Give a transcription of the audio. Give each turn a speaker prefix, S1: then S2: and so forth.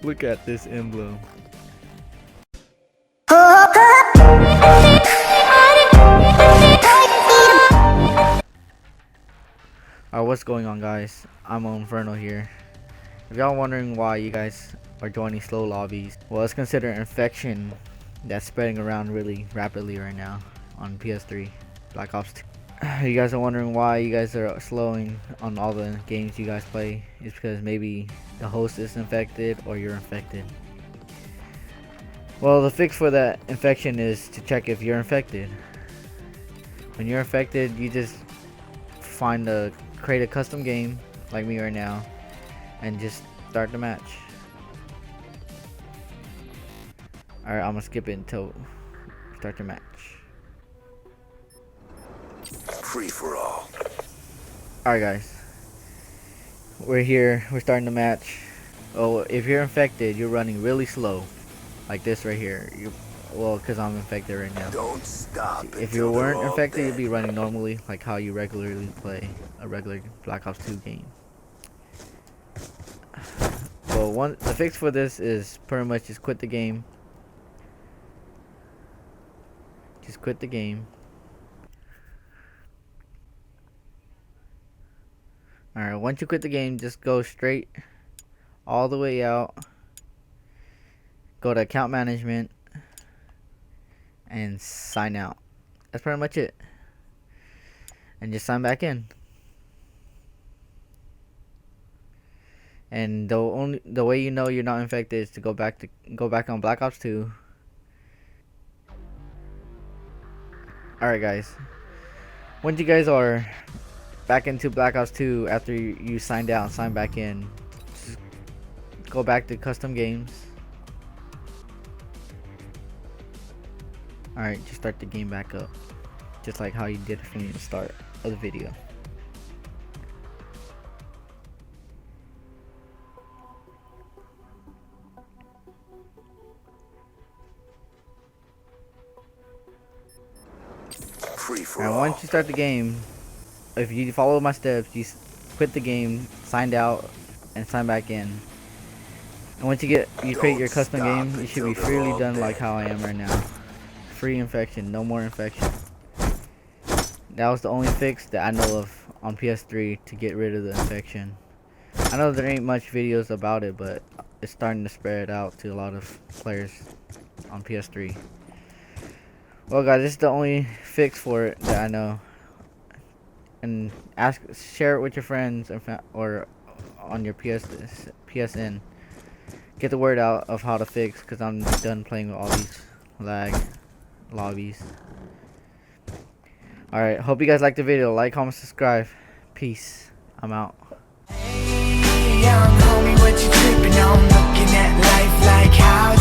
S1: Look at this emblem. Alright, what's going on, guys? ImLnferno here. If y'all wondering why you guys are joining slow lobbies, well, it's considered an infection that's spreading around really rapidly right now on PS3, Black Ops 2. You guys are wondering why you guys are slowing on all the games you guys play. It's because maybe the host is infected or you're infected. Well, the fix for that infection is to check if you're infected. When you're infected, you just create a custom game like me right now and just start the match. Alright, I'm gonna skip it until start the match.
S2: Free for all.
S1: Alright, guys, we're here, we're starting the match. Oh, if you're infected, you're running really slow like this right here. Well, because I'm infected right now.
S2: Don't stop.
S1: If you weren't infected, you'd be running normally like how you regularly play a regular Black Ops 2 game. Well, the fix for this is pretty much just quit the game. Just quit the game. Alright, once you quit the game, just go straight all the way out. Go to account management and sign out. That's pretty much it. And just sign back in. And the way you know you're not infected is to go back on Black Ops 2. Alright, guys, once you guys are back into Black Ops 2 after you signed out and signed back in, just go back to custom games. Alright, just start the game back up, just like how you did from the start of the video.
S2: Free for
S1: And
S2: all.
S1: once you start the game, if you follow my steps, you quit the game, signed out, and sign back in. And once you create your custom game, you should be freely done like how I am right now. Free infection, no more infection. That was the only fix that I know of on PS3 to get rid of the infection. I know there ain't much videos about it, but it's starting to spread out to a lot of players on PS3. Well, guys, this is the only fix for it that I know. And share it with your friends or on your PSN. Get the word out of how to fix, because I'm done playing with all these lag lobbies. Alright, hope you guys liked the video. Like, comment, subscribe. Peace. I'm out.
S3: Hey, young homie, what you tripping on? Looking at life like how